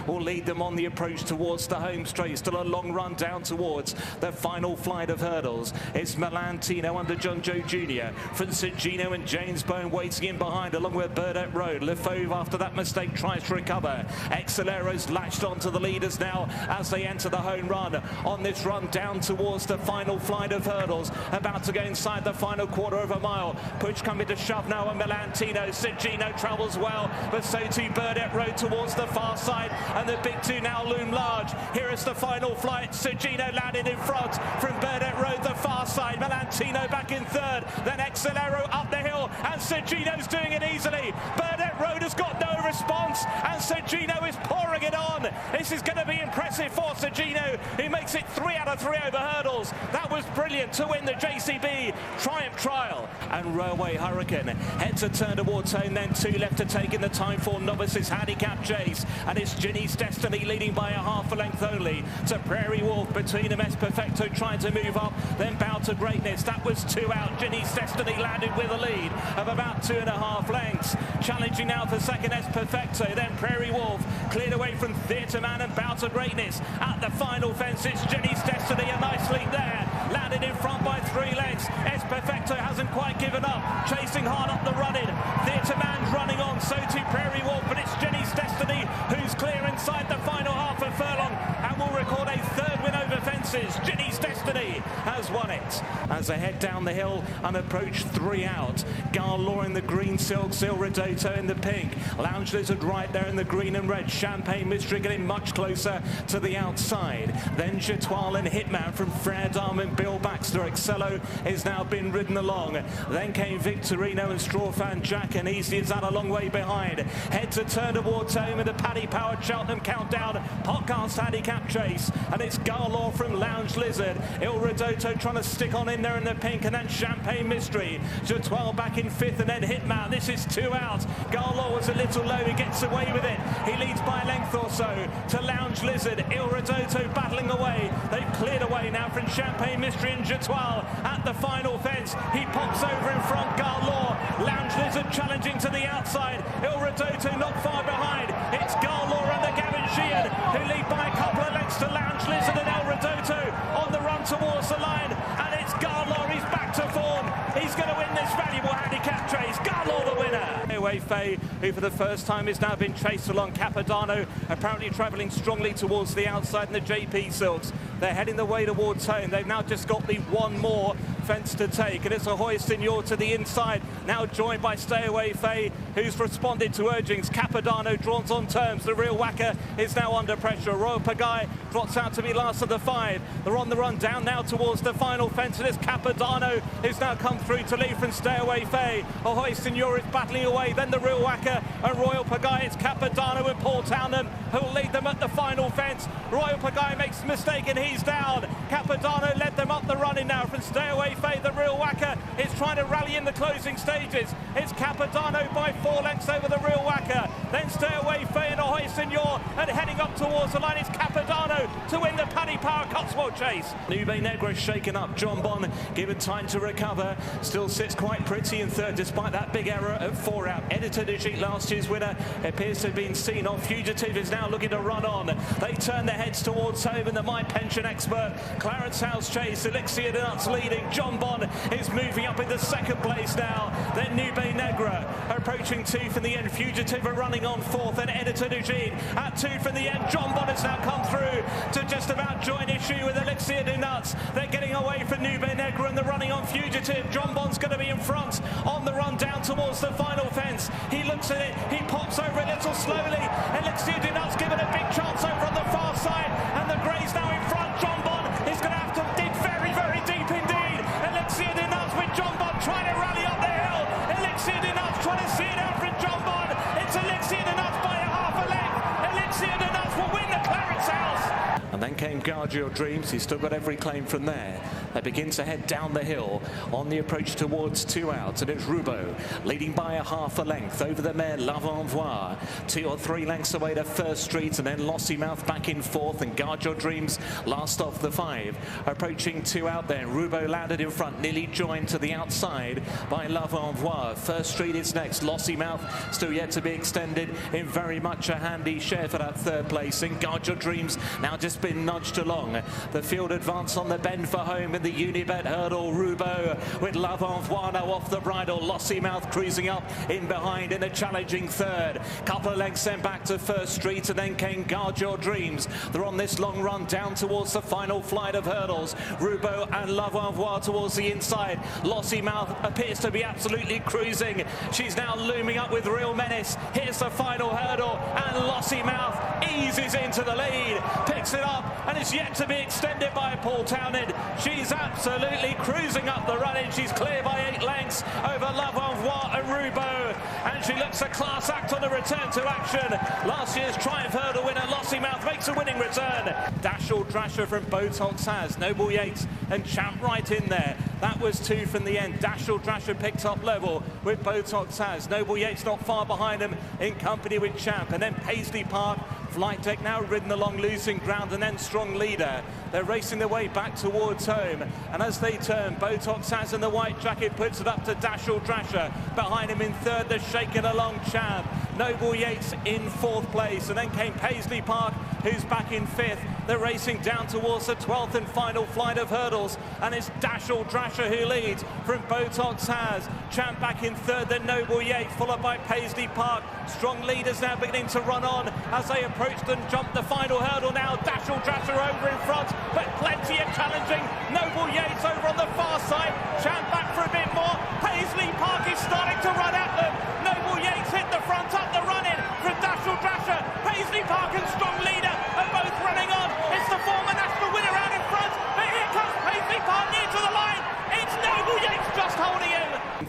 will lead them on the approach towards the home straight. Still a long run down towards the final flight of hurdles. It's Melantino under John Joe Jr. from St Gino and James Bone waiting in behind along with Burdett Road. Lefauve after that mistake tries to recover. Excelero's latched onto the leaders now as they enter the home run on this run down towards the final flight of hurdles. About to go inside the final quarter of a mile. Push coming to shove now on Melantino. St Gino travels well, but so too Burdett Road towards the far side, and the big two now loom large. Here is the final flight. St Gino landing in front from Burdett Road, the far side. Melantino back in third, then Excelero up the hill, and St Gino's doing it easily. Burdett Road has got no response, and St Gino is pouring it on. This is going to be impressive for St Gino. He makes it 3 out of 3 over hurdles. That was brilliant to win the JCB Triumph Trial. And Railway Hurricane heads a turn towards home, then 2 left to take in the Timeform Novices Handicap chase, and it's Ginny's Destiny leading by a half a length only to Prairie Wolf. Between them, S Perfecto trying to move up, then Bow to Greatness. That was 2 out. Ginny's Destiny landed with a lead of about 2.5 lengths. Challenging now for second, S Perfecto, then Prairie Wolf cleared away from Theatre Man and Bow to Greatness. At the final fence, it's Ginny's Destiny, a nice lead there, landed in front by 3 lengths. S Perfecto hasn't quite given up, chasing hard up the run-in. Theatre Man's running on, so too Prairie Wolf, but it's Ginny's Destiny who's clear inside the final half a furlong and will record a 3rd win over fences. Ginny's Destiny has won it. As they head down the hill and approach 3 out, Garlaw in the green silk, Il Ridotto in the pink, Lounge Lizard right there in the green and red, Champagne Mystery getting much closer to the outside. Then Jetoile and Hitman from Frere Dame and Bill Baxter. Excello has now been ridden along. Then came Victorino and Strawfan Jack, and Easy is out a long way behind. Heads a turn towards home in the Paddy powered Cheltenham Countdown podcast handicap chase, and it's Garlaw from Lounge Lizard, Il Ridotto trying to stick on in there in the pink, and then Champagne Mystery. Jetoile back in 5th, and then Hitman. This is 2 out. Garlaw was a little low, he gets away with it. He leads by a length or so to Lounge Lizard. Il Ridotto battling away. They've cleared away now from Champagne Mystery and Jetoile at the final fence. He pops over in front, Garlaw. Lounge Lizard challenging to the outside. Il Ridotto not far behind. It's Garlaw under Gavin Sheehan, who lead by a couple of lengths to Lounge Lizard and Il Ridotto on the run towards the line. And it's Garlaw, he's back to form. He's going to win this valuable handicap chase. Garlaw the winner. Faye, who for the first time has now been chased along. Capodanno apparently travelling strongly towards the outside in the JP Silks. They're heading the way towards home. They've now just got the 1 more fence to take, and it's Ahoy Signor to the inside, now joined by Stay Away Faye, who's responded to urgings. Capodanno drawn on terms. The real whacker is now under pressure. Royal Pagaille drops out to be last of the 5. They're on the run down now towards the final fence, and it's Capodanno who's now come through to lead from Stay Away Faye. Ahoy Signor is battling away, then the real whacker and Royal Pagaille. It's Capodanno and Paul Townham who'll lead them at the final fence. Royal Pagaille makes a mistake and he's down. Capodanno led them up the running now from Stay Away Faye. The real whacker is trying to rally in the closing stages. It's Capodanno by 4 lengths over the real whacker. Then Stay Away Faye and Ahoy Signor, and heading up towards the line is Capodanno to win the Paddy Power Cotswold chase. Nube Negra shaken up. John Bon given time to recover. Still sits quite pretty in 3rd despite that big error at 4 out. Editor Digit, last year's winner, appears to have been seen on. Fugitive is now looking to run on. They turn their heads towards home, and the My Pension expert Clarence House chase. Elixir Nutz leading. John Bon is moving up into 2nd place now. Then Nube Negra approaching 2 from the end. Fugitive are running on 4th, and Editor Digit at 2 from the end. John Bon has now come through to just about join issue with Elixir Nutz. They're getting away from Nube Negra and the running on Fugitive. John Bon's going to be in front on the run down towards the final fence. He looks at it, he pops over a little slowly. Elixir Nutz given a big chance over on the far side, and the Greys now in front. John Bon is going to have to dig very, very deep indeed. Elixir Nutz with John Bon trying to rally up the hill. Elixir Nutz trying to see it out from John Bon. It's Elixir Nutz by a half a length. Elixir Nutz will win the Clarence House. And then came Guard Your Dreams. He's still got every claim from there. They begin to head down the hill on the approach towards 2 out, and it's Roubaud leading by a half a length over the mare L'Envoi. 2 or 3 lengths away to First Street, and then Lossiemouth back in 4th, and Guard Your Dreams last off the 5. Approaching 2 out then, Roubaud landed in front, nearly joined to the outside by L'Envoi. First Street is next, Lossiemouth still yet to be extended in very much a handy share for that 3rd place, and Guard Your Dreams now just been nudged along. The field advance on the bend for home in the Unibet hurdle. Roubaud with L'Envoi now off the bridle, Lossiemouth cruising up in behind in a challenging 3rd. Couple of lengths then back to First Street, and then came Guard Your Dreams. They're on this long run down towards the final flight of hurdles. Roubaud and L'Envoi towards the inside. Lossiemouth appears to be absolutely cruising. She's now looming up with real menace. Here's the final hurdle, and Lossiemouth eases into the lead, picks it up, and is yet to be extended by Paul Townend. She's absolutely cruising up the run-in. She's clear by 8 lengths over L'Envoi and Roubaud, and she looks a class act on the return to action. Last year's Triumph Hurdle winner Lossiemouth makes a winning return. Dashel Drasher from Botox has Noble Yeats and Champ right in there. That was 2 from the end. Dashel Drasher picked up level with Botox has. Noble Yeats not far behind him in company with Champ, and then Paisley Park. Flight Deck now ridden along losing ground, and then Strong Leader. They're racing their way back towards home, and as they turn, Botox has in the white jacket puts it up to Dashel Drasher. Behind him in 3rd, they're shaking along Champ. Noble Yeats in 4th place, and then came Paisley Park, who's back in 5th. They're racing down towards the 12th and final flight of hurdles, and it's Dashel Drasher who leads from Botox has. Champ back in 3rd, then Noble Yeats, followed by Paisley Park. Strong Leaders now beginning to run on as they approach and jump the final hurdle now. Dashel Drasher over in front, but plenty of challenging. Noble Yeats over on the far side. Champ back for a bit more. Paisley Park is starting to run at them. Noble Yeats hit the front up the run-in from Dashel Drasher. Paisley Park and Strong Leader are both running on. It's the former national winner out in front, but here comes Paisley Park near to the line. It's Noble Yeats just holding him.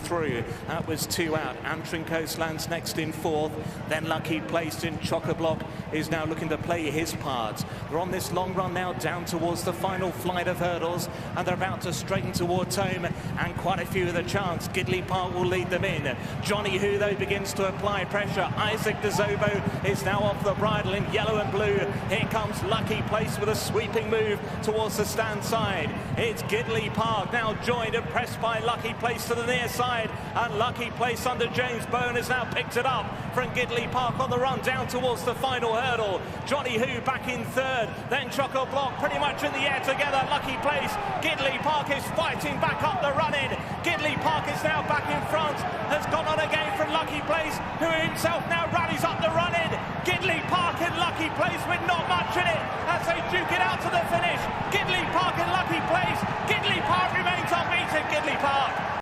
Through, that was 2 out. Antrim Coastlands next in 4th, then Lucky Placed in Chock-a-Block is now looking to play his part. They're on this long run now down towards the final flight of hurdles, and they're about to straighten towards home, and quite a few of the chance. Gidley Park will lead them in. Johnny Who though begins to apply pressure. Isaac DeZobo is now off the bridle in yellow and blue. Here comes Lucky Placed with a sweeping move towards the stand side. It's Gidley Park now joined and pressed by Lucky Placed to the near side, and Lucky Placed under James Bone has now picked it up from Gidley Park on the run down towards the final hurdle. Johnny Who back in 3rd, then Chock-a-Block pretty much in the air together. Lucky Placed, Gidley Park is fighting back up the run-in. Gidley Park is now back in front, has gone on again from Lucky Placed, who himself now rallies up the run-in. Gidley Park and Lucky Placed with not much in it as they duke it out to the finish. Gidley Park and Lucky Placed. Gidley Park remains unbeaten. Gidley Park.